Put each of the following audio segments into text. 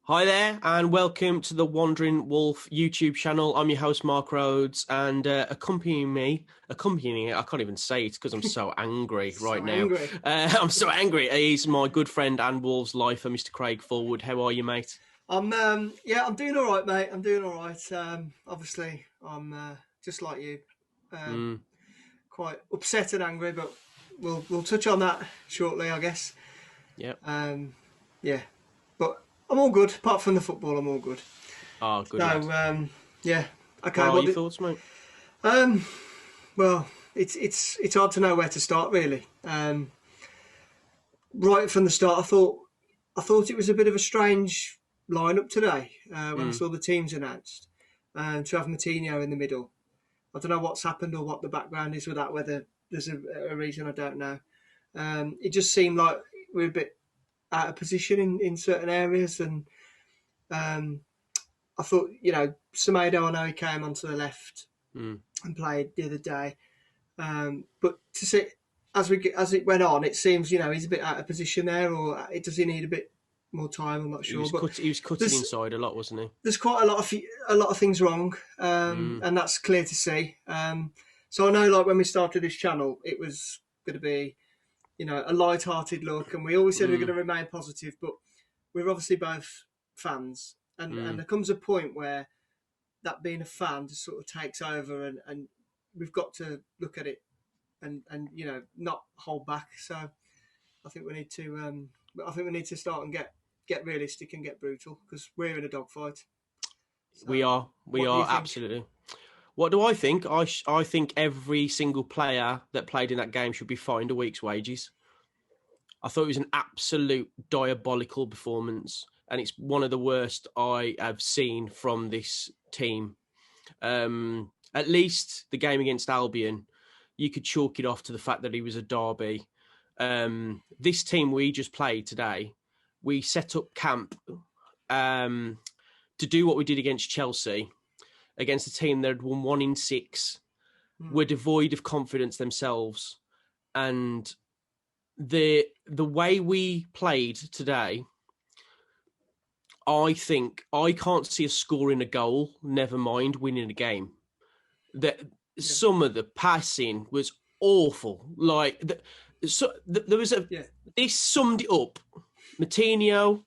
Hi there, and welcome to the Wandering Wolf YouTube channel. I'm your host, Mark Rhodes, and accompanying it, I can't even say it because I'm so angry right now. Angry. I'm so angry. He's my good friend and Wolves lifer, Mr. Craig Forward. How are you, mate? I'm doing all right, mate. I'm doing all right. Obviously, I'm just like you, quite upset and angry, but we'll touch on that shortly, I guess. Yep. Yeah, but I'm all good. Apart from the football, I'm all good. Oh, good. So, yeah. Okay. What are your thoughts, mate? Well, it's hard to know where to start, really. Right from the start, I thought it was a bit of a strange lineup today when I saw the teams announced. To have Moutinho in the middle, I don't know what's happened or what the background is with that. Whether there's a reason, I don't know. It just seemed like we're a bit out of position in certain areas, and I thought, Semedo, I know he came onto the left and played the other day, but to see as it went on, it seems he's a bit out of position there, or does he need a bit more time? I'm not sure. He was cutting inside a lot, wasn't he? There's quite a lot of things wrong, and that's clear to see. So I know, like when we started this channel, it was going to be, a light-hearted look, and we always said we're going to remain positive, but we're obviously both fans, and there comes a point where that being a fan just sort of takes over, and we've got to look at it and not hold back. So I think we need to start and get realistic and get brutal, because we're in a dogfight. So, we are absolutely. What do I think? I think every single player that played in that game should be fined a week's wages. I thought it was an absolute diabolical performance, and it's one of the worst I have seen from this team. At least the game against Albion, you could chalk it off to the fact that he was a derby. This team we just played today, we set up camp to do what we did against Chelsea, against a team that had won 1 in 6, were devoid of confidence themselves. And the way we played today, I think I can't see us scoring a goal, never mind winning a game. Some of the passing was awful. This summed it up. Moutinho,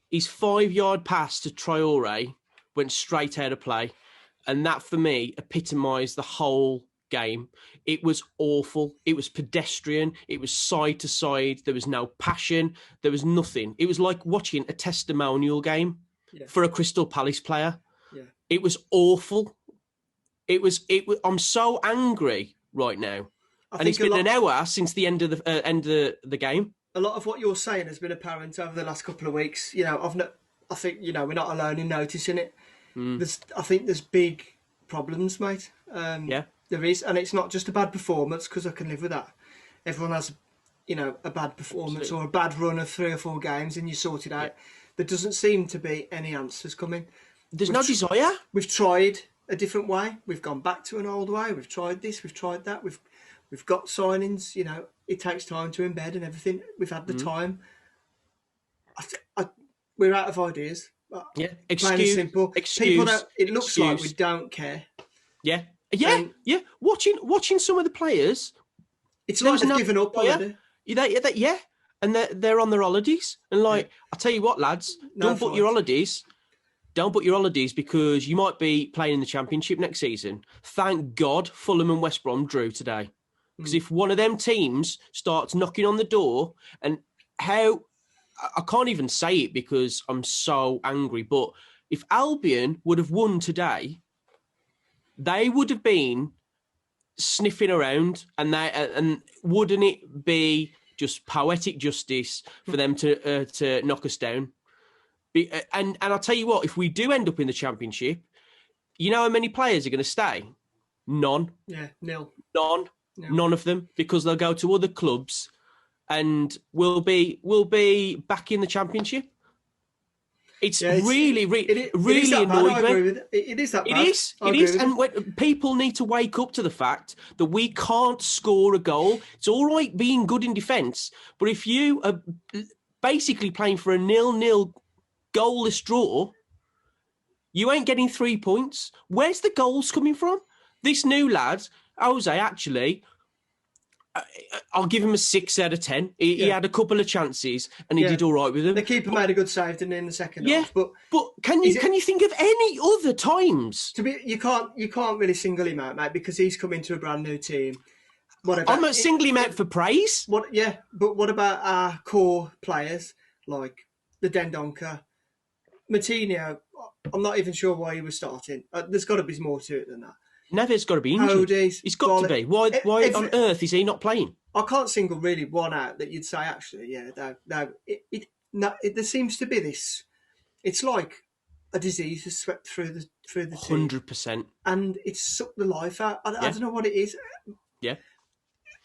his 5-yard pass to Traore went straight out of play. And that, for me, epitomised the whole game. It was awful. It was pedestrian. It was side to side. There was no passion. There was nothing. It was like watching a testimonial game for a Crystal Palace player. Yeah. It was awful. It was. I'm so angry right now. And it's been an hour since the end of the game. A lot of what you're saying has been apparent over the last couple of weeks. I think we're not alone in noticing it. I think there's big problems, mate. There is, and it's not just a bad performance, because I can live with that. Everyone has, a bad performance or a bad run of 3 or 4 games, and you sort it out. Yeah. There doesn't seem to be any answers coming. There's no desire. We've tried a different way. We've gone back to an old way. We've tried this. We've tried that. We've got signings. It takes time to embed and everything. We've had the time. We're out of ideas. Yeah, plain and simple. People don't. It looks like we don't care. Yeah. Watching some of the players, it's like they've given up already. Yeah, and they're on their holidays. And I tell you what, lads, don't book your holidays. Don't book your holidays, because you might be playing in the Championship next season. Thank God Fulham and West Brom drew today, because if one of them teams starts knocking on the door, and I can't even say it because I'm so angry, but if Albion would have won today, they would have been sniffing around, and wouldn't it be just poetic justice for them to knock us down? And I'll tell you what, if we do end up in the Championship, you know how many players are going to stay? None. Yeah, nil. None of them, because they'll go to other clubs. And we'll be back in the Championship. It's really annoyed me. It is that bad. It is. And people need to wake up to the fact that we can't score a goal. It's all right being good in defence, but if you are basically playing for a 0-0 goalless draw, you ain't getting 3 points. Where's the goals coming from? This new lad, Jose, actually, I'll give him a 6 out of 10. He had a couple of chances and he did all right with them. The keeper made a good save, didn't he, in the second half? But can you think of any other times? You can't really single him out, mate, because he's come into a brand new team. Whatever. I'm not singling him out for praise. But what about our core players like the Dendoncker, Martinho? I'm not even sure why he was starting. There's got to be more to it than that. Never's got to be injured. He's got to be. Why on earth is he not playing? I can't single really one out that you'd say, actually, there seems to be this. It's like a disease has swept through the team. 100%. And it's sucked the life out. I don't know what it is. Yeah.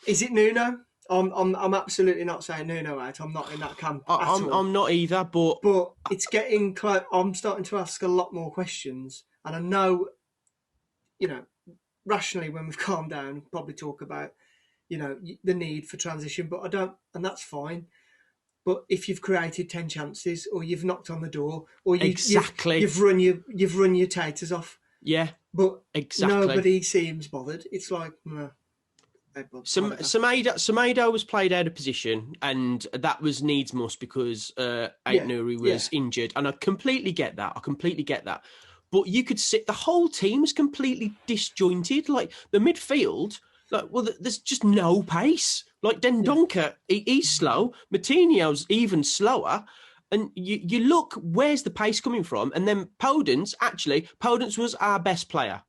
Is it Nuno? I'm absolutely not saying Nuno out. I'm not in that camp at all. I'm not either, but it's getting close. I'm starting to ask a lot more questions, and I know, rationally, when we've calmed down, we'll probably talk about, the need for transition. But I don't, and that's fine. But if you've created 10 chances, or you've knocked on the door, or you've run your taters off, but nobody seems bothered. It's like, no. Semedo was played out of position, and that was needs must because Aït-Nouri was injured, and I completely get that. But you could the whole team was completely disjointed. Like the midfield, there's just no pace. Like Dendoncker, he's slow. Martinho's even slower. And you look, where's the pace coming from? And then Podence was our best player.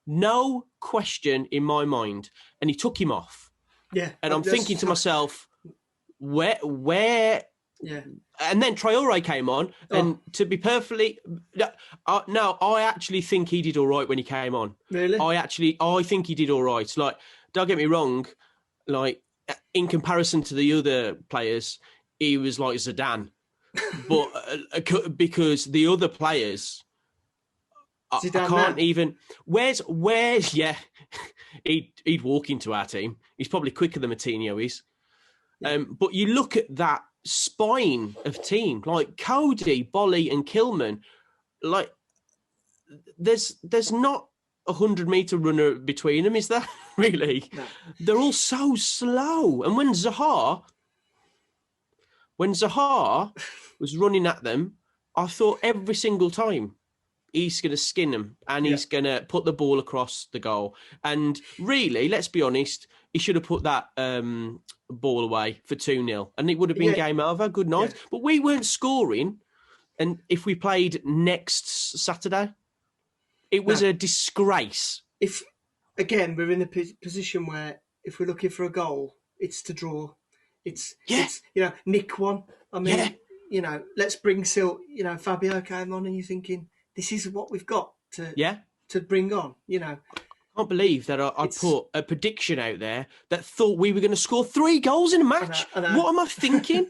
No question in my mind. And he took him off. Yeah. And I'm thinking to myself, where? Yeah. And then Traoré came on, and to be perfectly... No, I actually think he did all right when he came on. Really? I think he did all right. Like, don't get me wrong, like, in comparison to the other players, he was like Zidane. But because the other players... I can't even... Where's he'd walk into our team. He's probably quicker than Martinho is. Yeah. But you look at that spine of team, like Cody, Bolly and Kilman, like there's not 100-meter runner between them, is there? Really? No. They're all so slow. And when Zaha was running at them, I thought every single time, he's going to skin them and he's going to put the ball across the goal. And really, let's be honest, he should have put that ball away for 2-0 and it would have been game over. Good night. Yeah. But we weren't scoring. And if we played next Saturday, it was a disgrace. Again, we're in the position where if we're looking for a goal, it's to draw. It's nick one. I mean, let's bring Fabio came on and you're thinking, this is what we've got to bring on, I can't believe that I put a prediction out there that thought we were going to score 3 goals in a match. I know. What am I thinking?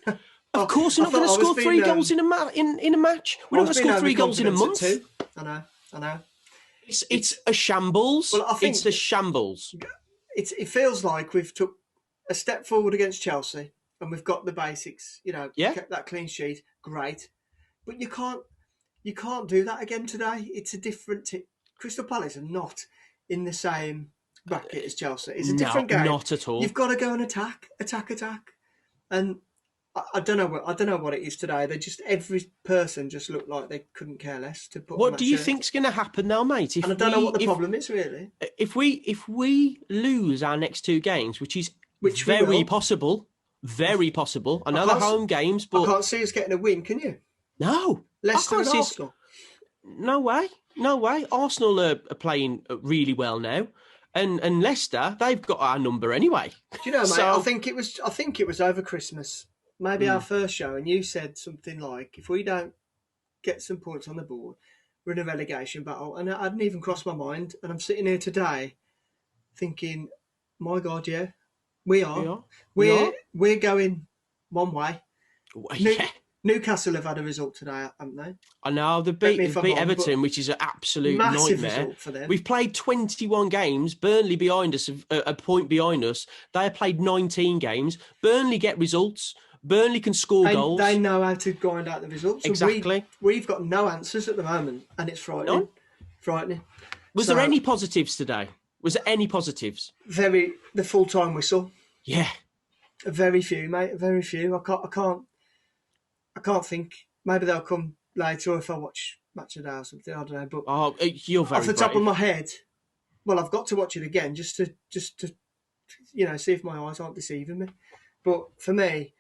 Of course, we're not going to score 3 goals in a match. We're not going to score 3 goals in a month. I know. It's a shambles. Well, I think it's a shambles. It feels like we've took a step forward against Chelsea and we've got the basics. Kept that clean sheet, great, but you can't do that again today. It's a different Crystal Palace are not in the same bracket as Chelsea. It's a different game. Not at all. You've got to go and attack. And I don't know what it is today. Every person just looked like they couldn't care less to put. What do you think's going to happen now, mate? And I don't know what the problem is really. If we lose our next 2 games, which is very possible, I know they're home games, but I can't see us getting a win. Can you? No. Leicester and Arsenal. No way. Arsenal are playing really well now, and Leicester, they've got our number anyway. Do you know, mate? I think it was over Christmas, maybe our first show, and you said something like, "If we don't get some points on the board, we're in a relegation battle." And I hadn't even crossed my mind, and I'm sitting here today, thinking, "My God, yeah, we are. We're going one way." Newcastle have had a result today, haven't they? I know, they've beat Everton, which is an absolute massive nightmare. Result for them. We've played 21 games, Burnley behind us, a point behind us. They have played 19 games. Burnley get results. Burnley can score goals. They know how to grind out the results. Exactly. We've got no answers at the moment, and it's frightening. No? Frightening. Was there any positives today? Was there any positives? The full-time whistle. Yeah. Very few, mate. Very few. I can't think. Maybe they'll come later, or if I watch Match of the Day or something. I don't know. But you're very off the top brave. of my head, well, I've got to watch it again just to see if my eyes aren't deceiving me. But for me,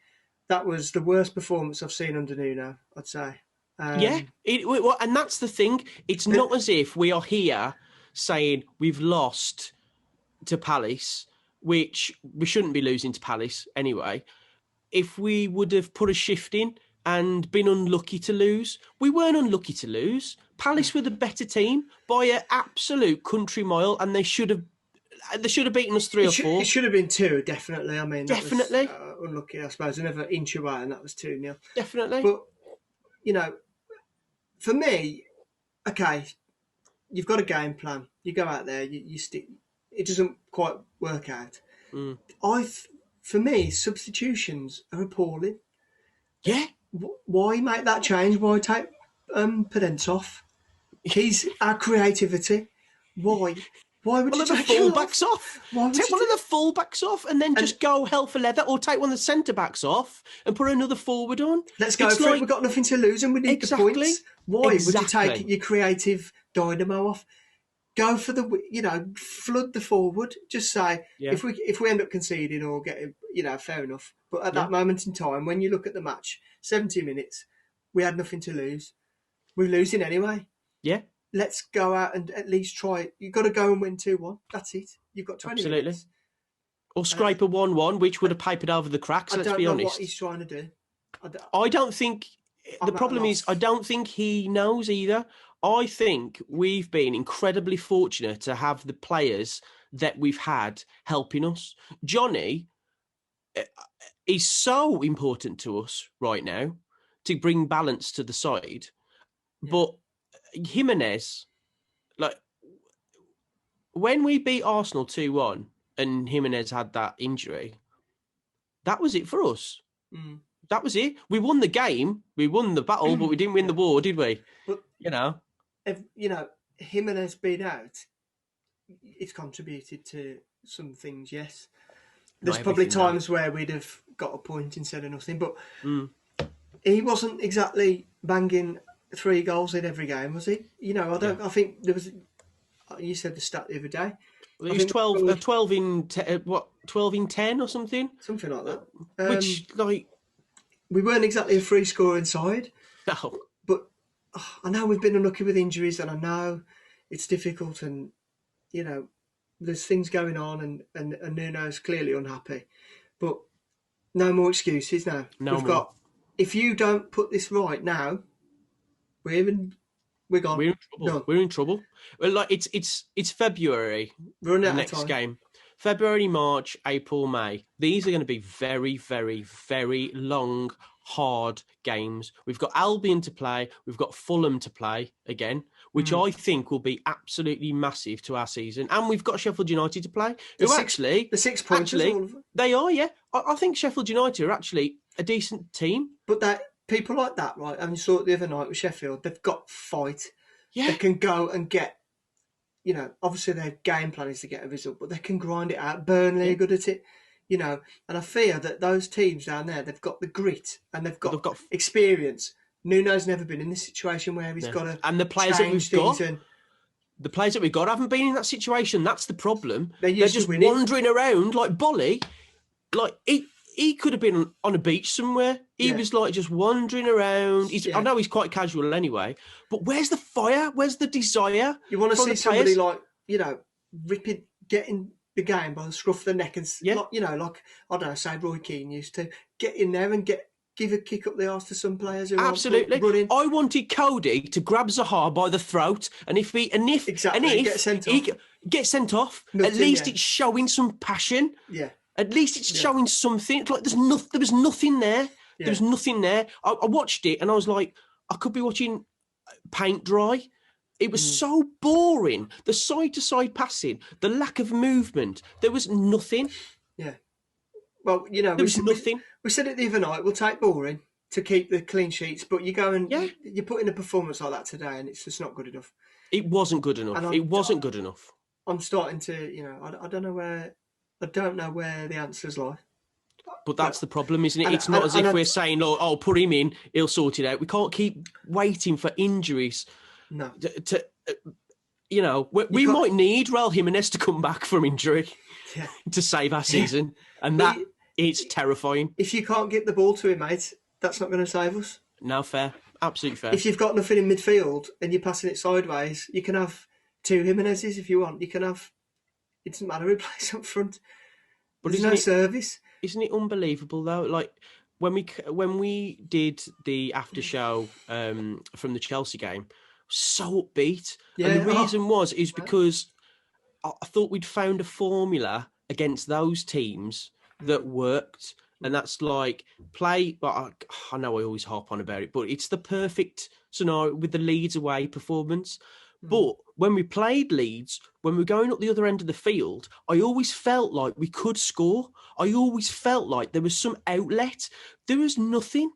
that was the worst performance I've seen under Nuno, I'd say. And that's the thing. It's not as if we are here saying we've lost to Palace, which we shouldn't be losing to Palace anyway. If we would have put a shift in and been unlucky to lose, we weren't unlucky to lose. Palace were the better team by an absolute country mile, and they should have beaten us 3 or 4. It should have been 2, definitely. I mean, definitely. That was, unlucky, I suppose. Another inch away, and that was 2-0. Definitely. But, for me, okay, you've got a game plan. You go out there, you stick. It doesn't quite work out. For me, substitutions are appalling. Yeah. Why make that change? Why take Pedence off? He's our creativity. Why? Why would you take the fullbacks off? Take one of the fullbacks off and then just go hell for leather, or take one of the centre-backs off and put another forward on. Let's go for it. We've got nothing to lose and we need the points. Why would you take your creative dynamo off? Go for flood the forward. Just say, if we end up conceding or getting, fair enough. But at that moment in time, when you look at the match, 70 minutes, we had nothing to lose. We're losing anyway. Yeah. Let's go out and at least try it. You've got to go and win 2-1. That's it. You've got 20 minutes. Or scrape a 1-1, which would have papered over the cracks, let's be honest. I don't know what he's trying to do. I don't think... The problem is, I don't think he knows either. I think we've been incredibly fortunate to have the players that we've had helping us. Johnny is so important to us right now to bring balance to the side. Yeah. But Jimenez, when we beat Arsenal 2-1 and Jimenez had that injury, that was it for us. Mm. That was it. We won the game. We won the battle, but we didn't win the war, did we? But, if Jimenez being out, it's contributed to some things, yes. There's probably times where we'd have got a point instead of nothing, but he wasn't exactly banging 3 goals in every game, was he? I think there was... You said the stat the other day. Well, he was 12 in 10 or something? Something like that. We weren't exactly a free scoring side. No. But I know we've been unlucky with injuries, and I know it's difficult, and, there's things going on, and Nuno's clearly unhappy. But no more excuses now. If you don't put this right now, we're gone. We're in trouble. No. We're in trouble. Well, it's February. We're running out of time. Next game. February, March, April, May. These are going to be very, very, very long, hard games. We've got Albion to play. We've got Fulham to play again, which I think will be absolutely massive to our season. And we've got Sheffield United to play. The 6 points. They are, yeah. I think Sheffield United are actually a decent team. But people like that, right? And you saw it the other night with Sheffield. They've got fight. Yeah. They can go and get, obviously their game plan is to get a result, but they can grind it out. Burnley are good at it, and I fear that those teams down there, they've got the grit and they've got experience. Nuno's never been in this situation where he's got to and the players that we've got. The players that we've got haven't been in that situation. That's the problem. They're just wandering around like Bolly. He could have been on a beach somewhere. He was just wandering around. I know he's quite casual anyway, but where's the fire? Where's the desire? You want to see somebody ripping, getting the game by the scruff of the neck and, I don't know, say Roy Keane used to, get in there and give a kick up the arse to some players who absolutely are running. I wanted Cody to grab Zaha by the throat, and if get sent off, at least it's showing some passion. Yeah. At least it's showing something. There was nothing there. Yeah. There was nothing there. I watched it and I was like, I could be watching paint dry. It was so boring. The side-to-side passing, the lack of movement. There was nothing. Yeah. Well, you know, There was nothing. We said it the other night. We'll take boring to keep the clean sheets, but you go and you put in a performance like that today, and it's just not good enough. It wasn't good enough. It wasn't good enough. I'm starting to, you know, I don't know where the answers lie. But that's the problem, isn't it? It's not as if we're saying, "Oh, put him in; he'll sort it out." We can't keep waiting for injuries. No. You know, we might need Raul Jimenez to come back from injury to save our season, and it's terrifying. If you can't get the ball to him, mate, that's not going to save us. No, fair. Absolutely fair. If you've got nothing in midfield and you're passing it sideways, you can have 2 Jimenezes if you want. You can have... It doesn't matter who plays up front. But there's no service. Isn't it unbelievable, though? Like, when we did the after show from the Chelsea game, so upbeat. Yeah, and the reason is because I thought we'd found a formula against those teams that worked. And that's like play, but I know I always harp on about it, but it's the perfect scenario with the Leeds away performance. But when we played Leeds, when we were going up the other end of the field, I always felt like we could score. I always felt like there was some outlet. There was nothing.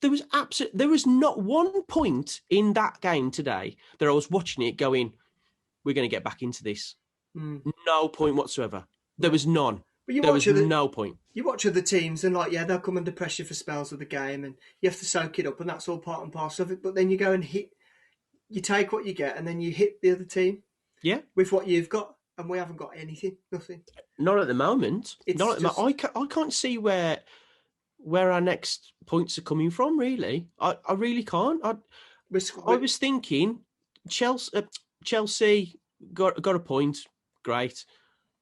There was not one point in that game today that I was watching it going, we're going to get back into this. No point whatsoever. There was none. There was no point. You watch other teams and they'll come under pressure for spells of the game and you have to soak it up and that's all part and parcel of it. But then you go and you take what you get and then you hit the other team with what you've got and we haven't got anything, nothing. Not at the moment. I can't see where our next points are coming from, really. I really can't. I was thinking Chelsea got a point, great.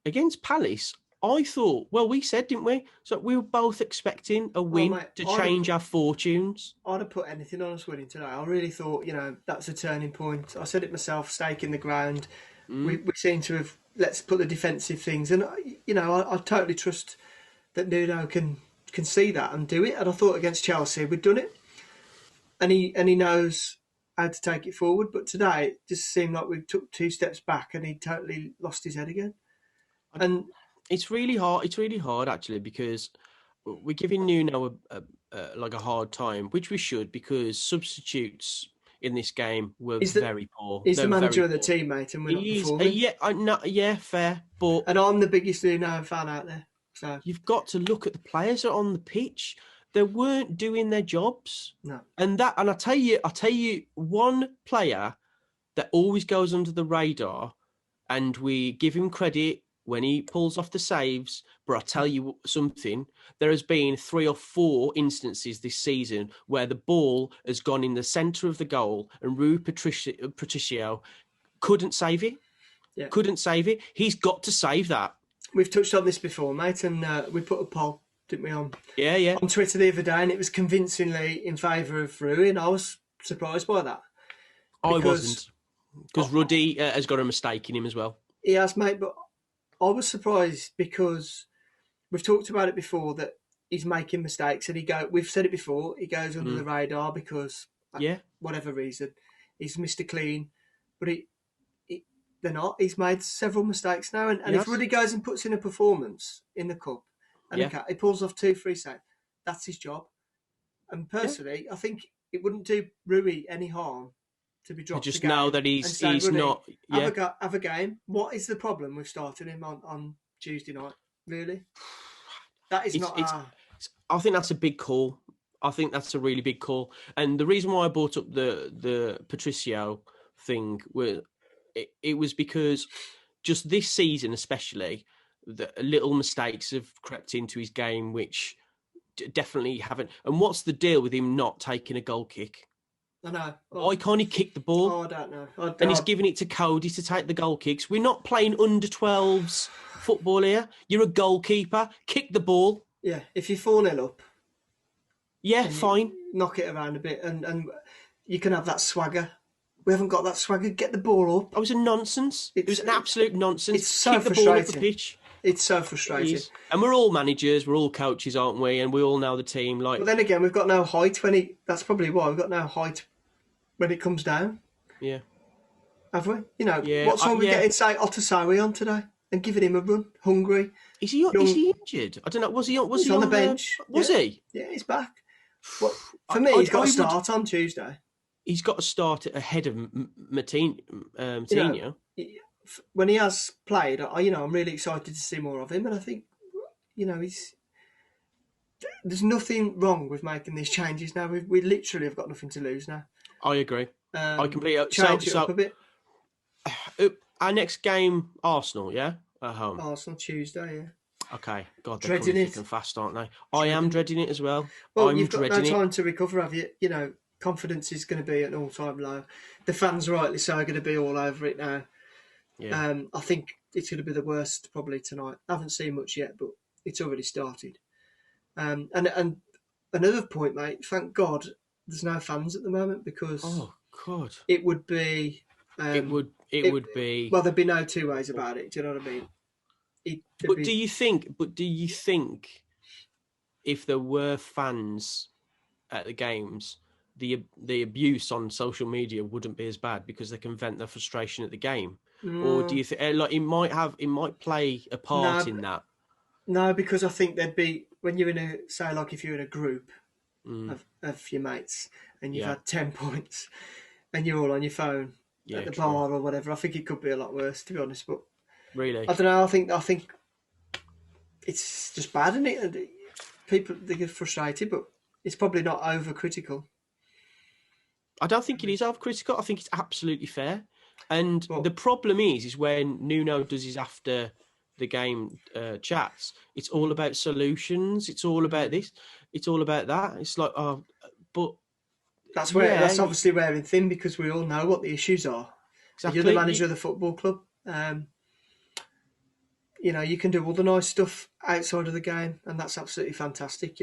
Against Palace, I thought, well, we said, didn't we? So we were both expecting a win to change our fortunes. I'd have put anything on us winning today. I really thought, that's a turning point. I said it myself, stake in the ground. We seem to have, let's put the defensive things. And, I totally trust that Nuno can see that and do it. And I thought against Chelsea, we'd done it. And he knows how to take it forward. But today, it just seemed like we took 2 steps back and he totally lost his head again. And it's really hard. It's really hard, actually, because we're giving Nuno a hard time, which we should, because substitutes in this game were very poor. He's the manager of the team, mate, and we're not performing. Fair. And I'm the biggest Nuno fan out there. So you've got to look at the players that are on the pitch. They weren't doing their jobs. No. And I tell you, one player that always goes under the radar, and we give him credit when he pulls off the saves, but I'll tell you something, there has been 3 or 4 instances this season where the ball has gone in the centre of the goal and Rui Patricio couldn't save it. Yeah. Couldn't save it. He's got to save that. We've touched on this before, mate, and we put a poll, didn't we, on Twitter the other day, and it was convincingly in favour of Rui, and I was surprised by that. I wasn't, because Ruddy has got a mistake in him as well. He has, mate, but I was surprised because we've talked about it before that he's making mistakes and we've said it before, he goes under the radar because whatever reason, he's Mr. Clean, but they're not. He's made several mistakes now and if Ruddy goes and puts in a performance in the cup and he pulls off 2-3 saves, that's his job. And personally, I think it wouldn't do Rui any harm to be dropped. Just know that he's not. Have a game. What is the problem with starting him on Tuesday night? Really, that is not. I think that's a big call. I think that's a really big call. And the reason why I brought up the Patricio thing was it was because just this season, especially, the little mistakes have crept into his game, which definitely haven't. And what's the deal with him not taking a goal kick? I know. Why can't he kick the ball? Oh, I don't know. And he's giving it to Cody to take the goal kicks. We're not playing under 12s football here. You're a goalkeeper. Kick the ball. Yeah, if you're 4-0 up. Yeah, fine. Knock it around a bit and you can have that swagger. We haven't got that swagger. Get the ball up. It was a nonsense. It was an absolute nonsense. It's so Kick frustrating. The ball up the pitch. It's so frustrating. And we're all managers, we're all coaches, aren't we? And we all know the team. But then again, we've got no height that's probably why we've got no height when it comes down. Yeah. Have we? What's wrong with getting, say, Otasawi on today? and giving him a run. Hungry. Is he injured? I don't know. Was he on the bench? Was he? Yeah, he's back. But for me, he's got to start on Tuesday. He's got to start ahead of Matinho. When he has played, I'm really excited to see more of him, and I think, there's nothing wrong with making these changes now. We literally have got nothing to lose now. I agree. I completely change it up a bit. Our next game, Arsenal, yeah, at home. Arsenal Tuesday, yeah. Okay, God, they're coming thick and fast, aren't they? I am dreading it as well. Well, you've got no time to recover, have you? Confidence is going to be at an all-time low. The fans, rightly so, are going to be all over it now. Yeah. I think it's going to be the worst probably tonight. I haven't seen much yet, but it's already started. And another point, mate. Thank God there's no fans at the moment, because it would be. It would be. Well, there'd be no two ways about it. Do you know what I mean? Do you think if there were fans at the games, the abuse on social media wouldn't be as bad because they can vent their frustration at the game? Or do you think it might play a part in that? No, because I think there'd be, when you're in if you're in a group of your mates and you've had 10 points and you're all on your phone at the bar or whatever, I think it could be a lot worse, to be honest. But really, I don't know. I think it's just bad, isn't it? People, they get frustrated, but it's probably not overcritical. I don't think it is overcritical. I think it's absolutely fair. And the problem is when Nuno does his after the game chats, it's all about solutions. It's all about this. It's all about that. It's like, but that's obviously wearing thin, because we all know what the issues are. Exactly. You're the manager of the football club. You can do all the nice stuff outside of the game, and that's absolutely fantastic.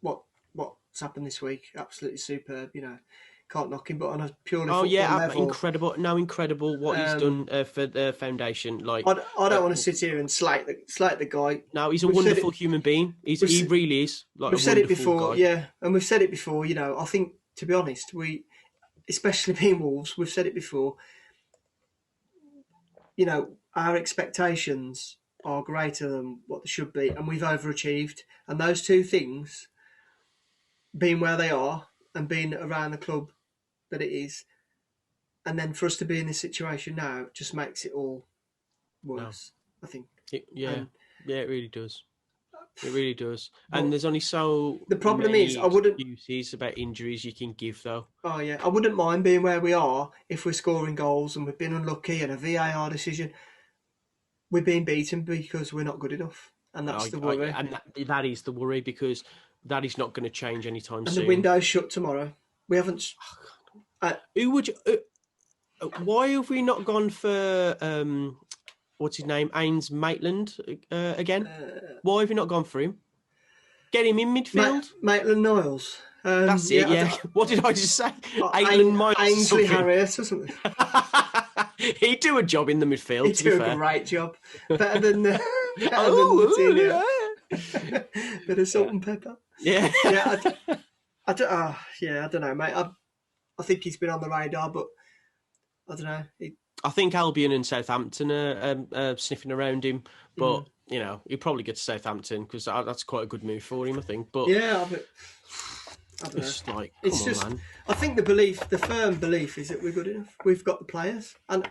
What's happened this week, absolutely superb. Can't knock him, but on a purely football level, incredible what he's done for the foundation. Like, I don't want to sit here and slate the guy. No, he's a wonderful human being. He really is. Like, we've said it before, and we've said it before. I think, to be honest, especially being Wolves, we've said it before. Our expectations are greater than what they should be, and we've overachieved. And those two things, being where they are and being around the club that it is, and then for us to be in this situation now, just makes it all worse. I think. It really does. It really does. And there's only the problem is, I wouldn't excuses about injuries you can give, though. Oh yeah, I wouldn't mind being where we are if we're scoring goals and we've been unlucky and a VAR decision. We're being beaten because we're not good enough, and that's the worry. And that is the worry, because that is not going to change anytime soon. And the window's shut tomorrow. We haven't. Who would? Why have we not gone for? What's his name? Ains Maitland again. Why have you not gone for him? Get him in midfield. Maitland-Niles. That's it. Yeah. What did I just say? Ainsley Harriet or something. He'd do a job in the midfield. He'd do a great job. Better than Martinez. Bit of salt and pepper. Yeah. I don't know, mate. I think he's been on the radar, but I don't know. I think Albion and Southampton are sniffing around him, but he'll probably get to Southampton, because that's quite a good move for him, I think. But yeah, I don't know. Like, come on, man. I think the firm belief is that we're good enough. We've got the players, and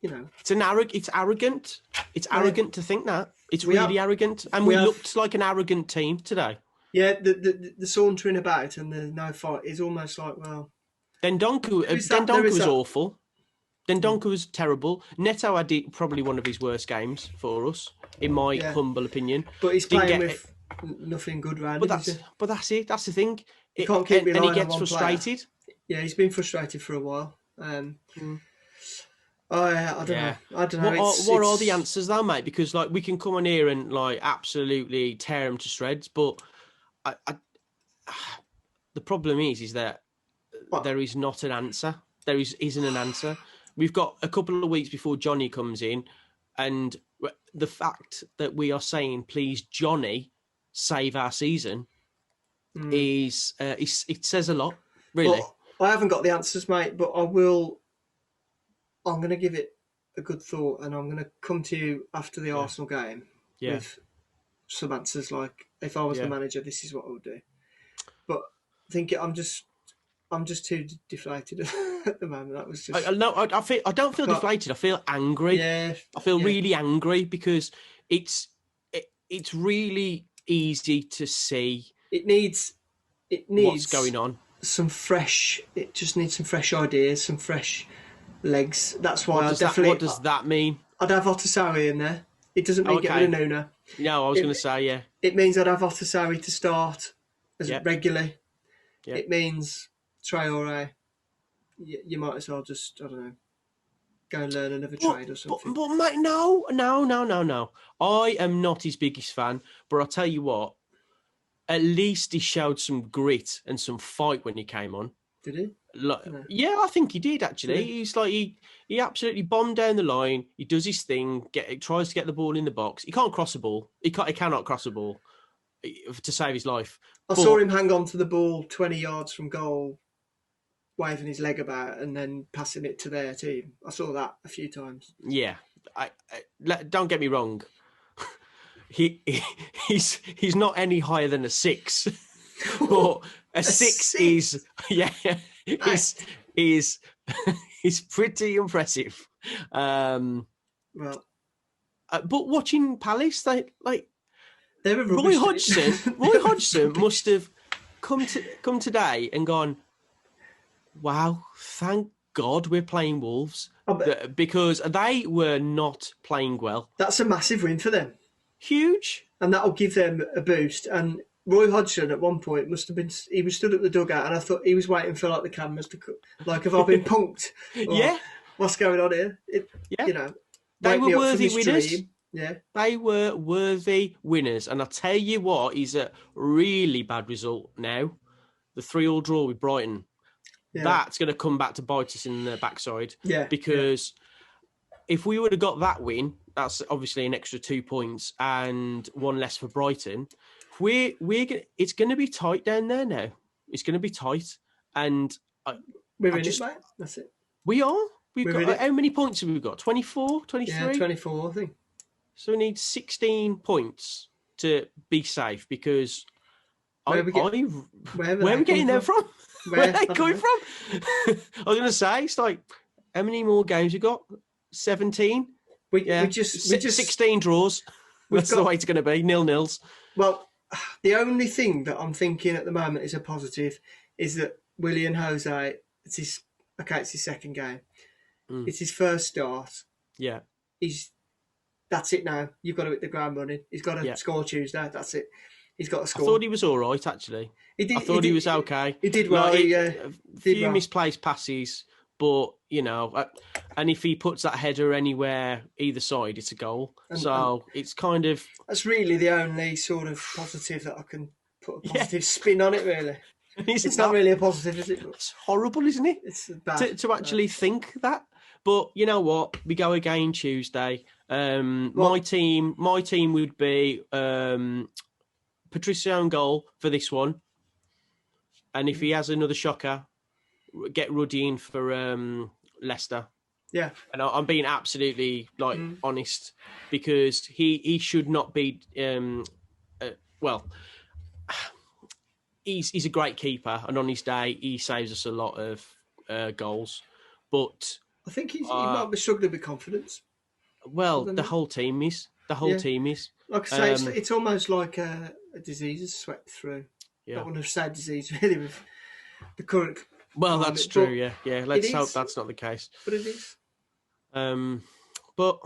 it's arrogant. It's arrogant to think that. It's really arrogant, and we looked like an arrogant team today. Yeah, the sauntering about and the no fight is almost like, well, Dendoncker was awful. Dendoncker was terrible. Neto had probably one of his worst games for us, in my humble opinion. But he's playing with nothing good around him. But that's it. That's the thing. He can't keep relying on one player. And he gets frustrated. Yeah, he's been frustrated for a while. I don't know. What are the answers, though, mate? Because we can come on here and absolutely tear him to shreds, but the problem is that there is not an answer. There isn't an answer. We've got a couple of weeks before Johnny comes in, and the fact that we are saying, please, Johnny, save our season, is it says a lot, really. Well, I haven't got the answers, mate, but I'm going to give it a good thought, and I'm going to come to you after the Arsenal game with some answers. Like, if I was the manager, this is what I would do. But I think I'm just too deflated at the moment. That was just. I don't feel deflated. I feel angry. Yeah, I feel really angry because it's really easy to see. It needs what's going on. It just needs some fresh ideas, some fresh legs. That's why what does that mean? I'd have Otasawi in there. It doesn't mean get rid of Nuna. No, I was going to say, yeah. It means I'd have Otasawi to start as regularly. Yep. It means Traore. You might as well just, I don't know, go and learn another trade or something. But mate, no. I am not his biggest fan, but I'll tell you what, at least he showed some grit and some fight when he came on. Did he? No. Yeah, I think he did actually. Did he? He's like he absolutely bombed down the line. He does his thing. Tries to get the ball in the box. He can't cross a ball. He cannot cross a ball to save his life. I saw him hang on to the ball 20 yards from goal, waving his leg about and then passing it to their team. I saw that a few times. Yeah, don't get me wrong. He's not any higher than a 6, but a six is is pretty impressive. But watching Palace, Roy Hodgson must have come today and gone, wow, thank God we're playing Wolves, because they were not playing well. That's a massive win for them. Huge. And that'll give them a boost. And Roy Hodgson at one point he was stood at the dugout, and I thought he was waiting for the cameras to have I been punked? Yeah. What's going on here? They were worthy winners. Dream. Yeah. They were worthy winners. And I'll tell you what is a really bad result now. The 3-3 draw with Brighton. Yeah. That's going to come back to bite us in the backside. Yeah. Because if we would have got that win, that's obviously an extra 2 points and one less for Brighton. It's going to be tight down there now. It's going to be tight, and we're in it, mate. That's it. We are. How many points have we got? 24, 23? Yeah, 24, I think. So we need 16 points to be safe, because where are we getting them from? Where are they coming from? I was going to say, it's like, how many more games we got? 17. We just 16 draws. That's the way it's going to be. 0-0s. Well, the only thing that I'm thinking at the moment is a positive is that Willian Jose, it's his second game. It's his first start. Yeah. That's it now. You've got to hit the ground running. He's got to score Tuesday. That's it. He's got to score. I thought he was all right, actually. He was okay. He did well. A few misplaced passes, but, and if he puts that header anywhere, either side, it's a goal. It's kind of... That's really the only sort of positive that I can put a positive spin on it, really. It's not really a positive, is it? It's horrible, isn't it? It's bad. To actually think that. But you know what? We go again Tuesday. My team would be Patricio on goal for this one. And if he has another shocker, get Ruddy in for Leicester. Yeah. And I'm being absolutely honest, because he should not be he's a great keeper, and on his day he saves us a lot of goals. But I think he might be struggling with confidence. Well, the whole team is. Team is. Like I say, it's almost like a disease has swept through. I don't want to say disease really with the current. Well, that's true. Yeah. Let's hope that's not the case. But it is. But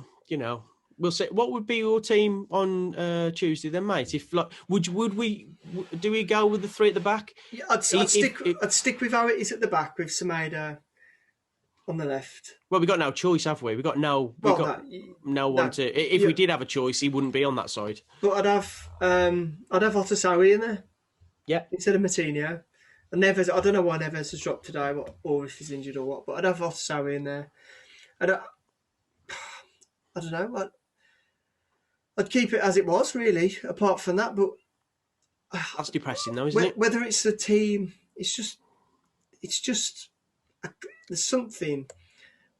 we'll see. What would be your team on Tuesday then, mate? If would we go with the 3 at the back? Yeah, I'd stick with how it is at the back with Semedo on the left. Well, we got no choice, have we? We got no one to. If we did have a choice, he wouldn't be on that side. But I'd have Otasawi in there. Yeah, instead of Matinho. And Neves, I don't know why Neves has dropped today, or if he's injured or what. But I'd have Otasawi in there. I don't know. I'd keep it as it was, really. Apart from that, but that's depressing, though, isn't it? Whether it's the team, it's just there's something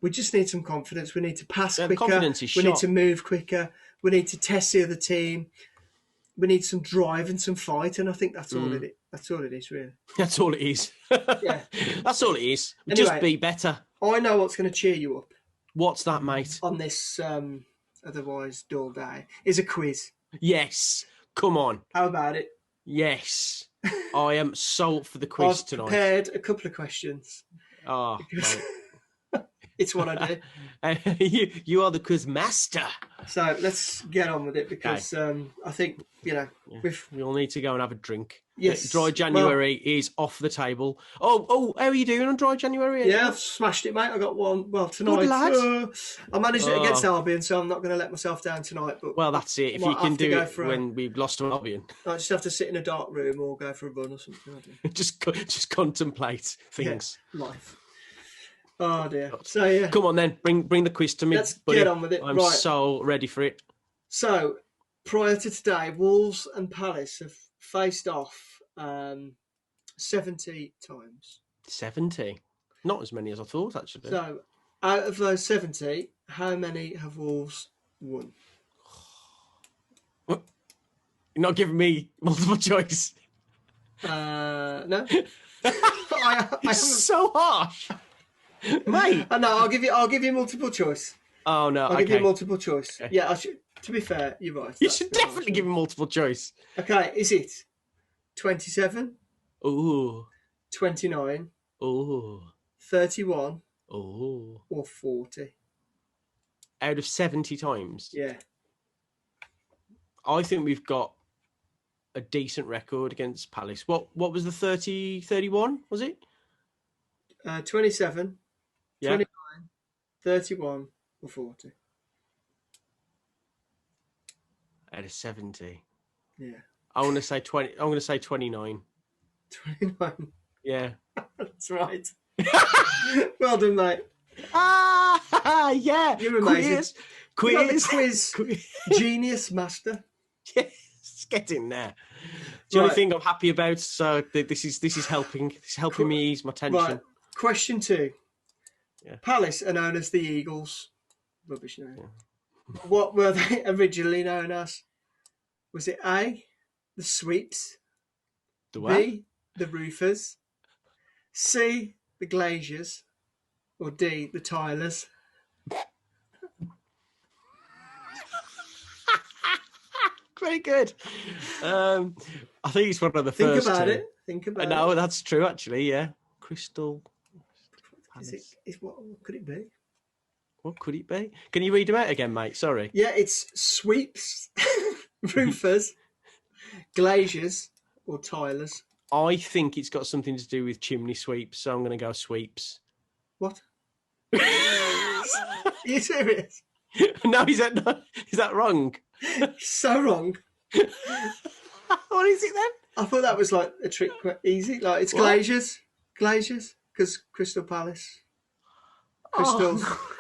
We just need some confidence. We need to pass quicker. Confidence is we shot. need to move quicker. We need to test the other team. We need some drive and some fight, and I think that's all it is. That's all it is, really. That's all it is. Yeah. That's all it is. Anyway, just be better. I know what's going to cheer you up. What's that, mate? On this otherwise dull day is a quiz. Yes. Come on. How about it? Yes. I am sold for the quiz tonight. I've prepared a couple of questions. Oh, it's what I do. You are the quiz master. So let's get on with it because I think, we all need to go and have a drink. Yes. Dry January is off the table. Oh, how are you doing on Dry January? Yeah, I've smashed it, mate. I got one. Well, tonight. Good lad. I managed it against Albion, so I'm not going to let myself down tonight. But well, that's it. If you can do it when we've lost to Albion. I just have to sit in a dark room or go for a run or something. just contemplate things. Yeah, life. Oh dear. So yeah. Come on then, bring the quiz to me. Let's buddy. get on with it. I'm so ready for it. So prior to today, Wolves and Palace have faced off 70 times. 70? Not as many as I thought, actually. So out of those 70, how many have Wolves won? You're not giving me multiple choice. No. It's so harsh. Mate. No, I'll give you multiple choice. Oh no, I'll give you multiple choice. Okay. Yeah, to be fair, you're right. You should definitely give me multiple choice. Okay, is it 27? Ooh. 29? Ooh. 31? Ooh. Or 40? Out of 70 times? Yeah. I think we've got a decent record against Palace. What was the 31, was it? 27, yeah. 29, 31 or 40. Out of 70. Yeah. I want to say 20. I'm going to say 29. 29. Yeah. That's right. Well done, mate. Yeah. You're amazing. Quiz. Genius master. Yes, get in there. The only thing I'm happy about, so this is helping. It's helping me ease my tension. Right. Question 2. Yeah. Palace are known as the Eagles. Rubbish name. Yeah. What were they originally known as? Was it A, the Sweeps? The what? B, the Roofers? C, the Glaziers? Or D, the Tylers? Very good. I think it's one of the first. Think about it. No, that's true. Actually, yeah. Crystal. What could it be? What could it be? Can you read them out again, mate? Sorry. Yeah, it's Sweeps, Roofers, Glaziers, or Tylers. I think it's got something to do with chimney sweeps, so I'm going to go sweeps. What? Are you serious? No, is that wrong? So wrong. What is it then? I thought that was like a trick, easy. Like it's what? Glaziers, because Crystal Palace. Crystals. Oh.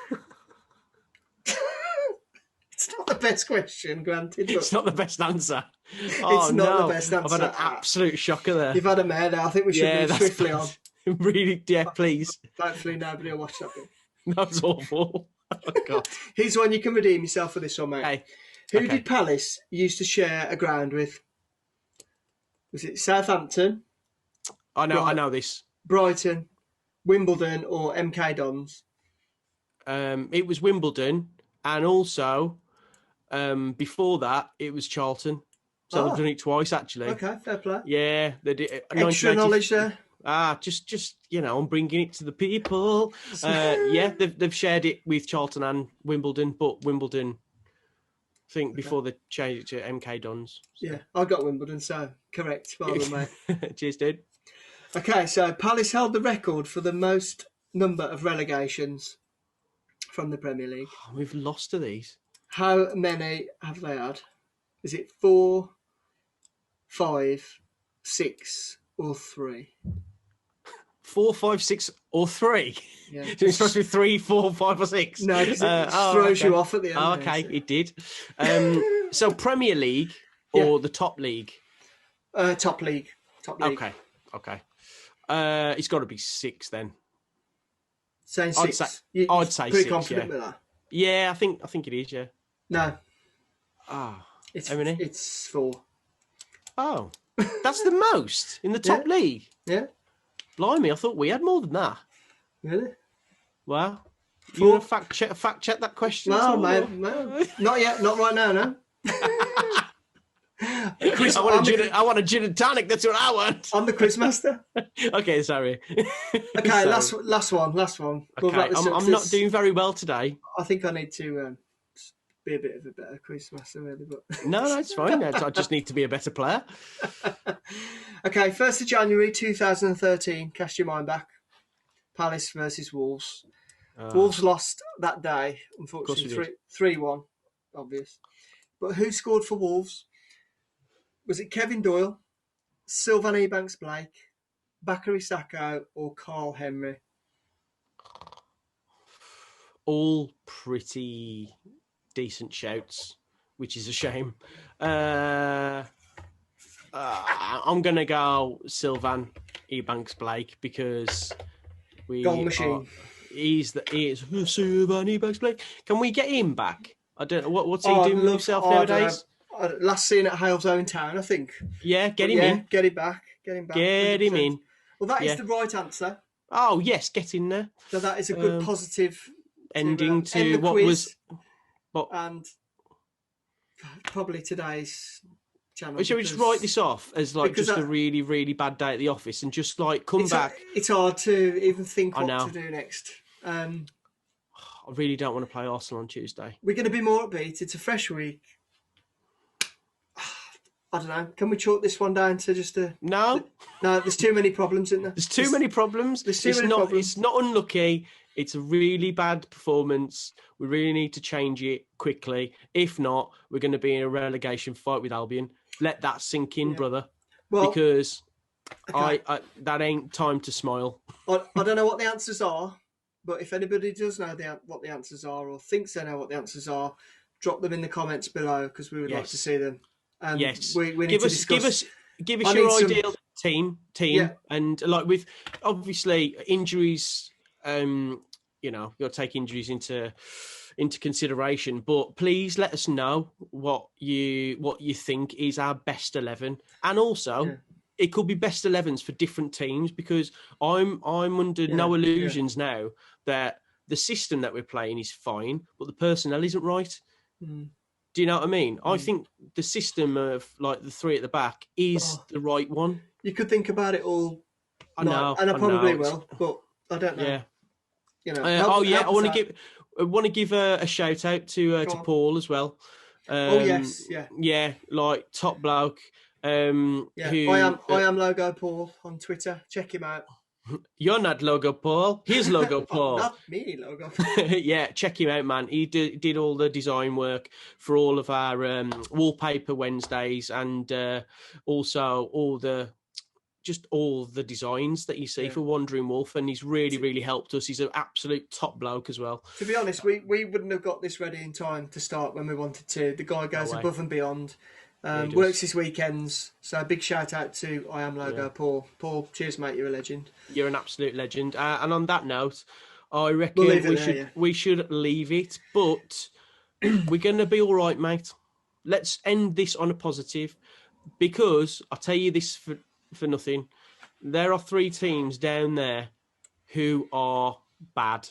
It's not the best question, granted. But it's not the best answer. It's not the best answer. I've had an absolute shocker there. You've had a mare there. I think we should move swiftly on. Really, yeah, please. Hopefully nobody will watch that bit. That's awful. Oh, God. Here's one you can redeem yourself for this one, mate. Okay. Who did Palace used to share a ground with? Was it Southampton? I know this. Brighton, Wimbledon, or MK Dons? It was Wimbledon, and also before that it was Charlton. So they've done it twice, actually. Okay, fair play. Yeah, they did. Extra knowledge there. Just I'm bringing it to the people. Yeah, they've shared it with Charlton and Wimbledon, but Wimbledon, I think before they changed it to MK Dons. So. Yeah, I got Wimbledon, so correct. Well done, mate. Cheers, dude. Okay, so Palace held the record for the most number of relegations from the Premier League. Oh, we've lost to these. How many have they had? Is it 4, 5, 6, or 3? 4, 5, 6, or 3? Yeah. So it's supposed to be 3, 4, 5, or 6? No, because it throws you off at the end. Oh, okay, it did. So Premier League or the top league? Top league. Okay. It's got to be 6 then. Saying I'd 6. say- You're I'd say pretty 6, confident yeah. with that. Yeah, I think it is. Yeah. No, Ah, how many? it's 4. Oh, that's the most in the top Yeah. league. Yeah, Blimey, I thought we had more than that. really? Wow. 4. You want to fact check that question? No, at all, mate, or- no, not yet, not right now, no. Chris, I want a gin and tonic. That's what I want. I'm the quiz master. Okay, sorry. Okay, Sorry. last one. We'll Okay, wrap this up, I'm 'cause not doing very well today. I think I need to be a bit of a better quiz master, really. But No, it's fine. I just need to be a better player. okay, 1st of January 2013. Cast your mind back. Palace versus Wolves. Wolves lost that day, unfortunately, 3-1, obvious. But who scored for Wolves? Was it Kevin Doyle, Sylvan Ebanks-Blake, Bakary Sakho, or Carl Henry? All pretty decent shouts, which is a shame. I'm going to go Sylvan Ebanks-Blake because Goal machine. He is Sylvan Ebanks-Blake. Can we get him back? I don't know what's he doing with himself nowadays. Last seen at Hale's own town, I think. Yeah, get him in. Get him back. Get him back. Get 100%. him in. Well, that is the right answer. Oh yes, get in there. So that is a good positive ending to end the what quiz, was. And probably today's channel. Shall we just write this off as a really, really bad day at the office and just come back? It's hard to even think what to do next. I really don't want to play Arsenal on Tuesday. We're going to be more upbeat. It's a fresh week. I don't know. Can we chalk this one down to just a... No. No, there's too many problems, isn't there? There's too many problems. It's not unlucky. It's a really bad performance. We really need to change it quickly. If not, we're going to be in a relegation fight with Albion. Let that sink in, brother. Well, because I that ain't time to smile. I don't know what the answers are, but if anybody does know what the answers are or thinks they know what the answers are, drop them in the comments below because we would like to see them. Yes, we need to discuss. Give us your ideal team, and with obviously injuries. You've got to take injuries into consideration. But please let us know what you think is our best 11, and also it could be best 11s for different teams because I'm under no illusions now that the system that we're playing is fine, but the personnel isn't right. Mm. Do you know what I mean? I think the system of the 3 at the back is the right one. You could think about it all. I know, and I probably will, but I don't know. Yeah. I want to give a shout out to Paul as well. Yeah, top bloke. I am Logo Paul on Twitter. Check him out. You're not Logo Paul. He's Logo Paul. Not me, Logo Paul. Yeah, check him out, man. He did all the design work for all of our wallpaper Wednesdays and also all the designs that you see for Wandering Wolf, and he's really helped us. He's an absolute top bloke as well. To be honest, we wouldn't have got this ready in time to start when we wanted to. The guy goes above and beyond. Works his weekends. So big shout out to I am Logo Paul. Paul, cheers mate, you're a legend. You're an absolute legend. And on that note, I reckon we should leave it, but we're going to be all right, mate. Let's end this on a positive, because I'll tell you this for nothing. There are 3 teams down there who are bad,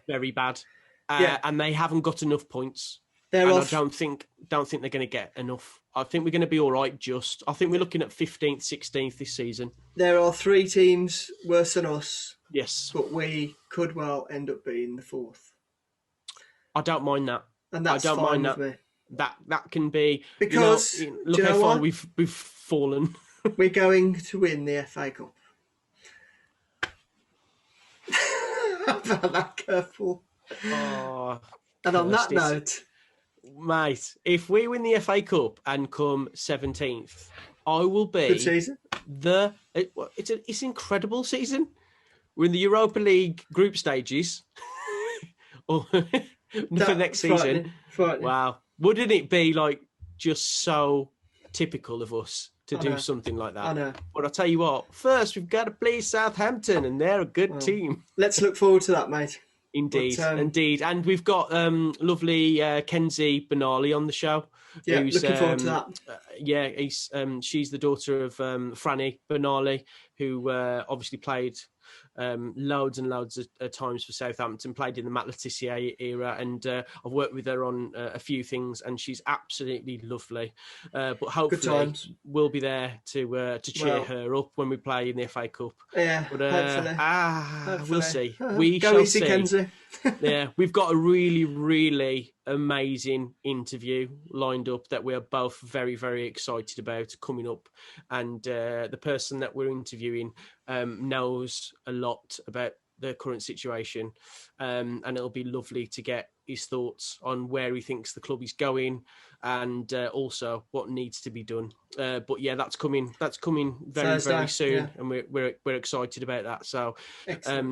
very bad, and they haven't got enough points. I don't think they're going to get enough. I think we're going to be all right. I think we're looking at 15th, 16th this season. There are 3 teams worse than us. Yes, but we could well end up being the 4th. I don't mind that, and that's I don't fine mind with that. That can be because look how far we've fallen. We're going to win the FA Cup. How about that curveball? Oh, and on that note, mate, if we win the FA Cup and come 17th, I will be good season. It's an incredible season. We're in the Europa League group stages for next season. Frightening. Wow, wouldn't it be just so typical of us? to do something like that. I know. But I'll tell you what, first we've got to play Southampton, and they're a good team. Let's look forward to that, mate. Indeed, indeed. And we've got lovely Kenzie Benali on the show. Yeah, looking forward to that. She's the daughter of Franny Benali, who obviously played loads and loads of times for Southampton, played in the Matt Letizia era, and I've worked with her on a few things, and she's absolutely lovely. But hopefully we'll be there to cheer her up when we play in the FA Cup. Yeah, but, hopefully. We'll see. We shall see. Kenzie. Yeah, we've got a really, really amazing interview lined up that we're both very, very excited about coming up, and the person that we're interviewing knows a lot about the current situation, and it'll be lovely to get his thoughts on where he thinks the club is going, and also what needs to be done. But yeah, that's coming very Thursday, very soon, and we're excited about that. So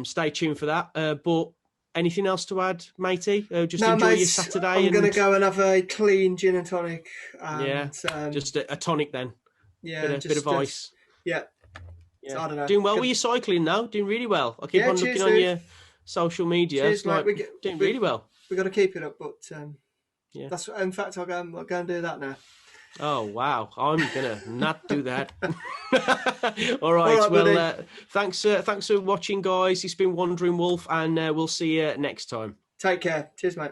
stay tuned for that. But anything else to add, matey? Enjoy your Saturday. I'm going to go and have a clean gin and tonic. And, just a tonic then. Yeah, bit of ice. Yeah. So, I don't know. Doing well with your cycling now. Doing really well. I keep on looking on your social media. Cheers, it's doing really well. We've got to keep it up, but that's. In fact, I'll go and do that now. Oh wow! I'm gonna not do that. All right. Well, thanks for watching, guys. It's been Wandering Wolf, and we'll see you next time. Take care. Cheers, mate.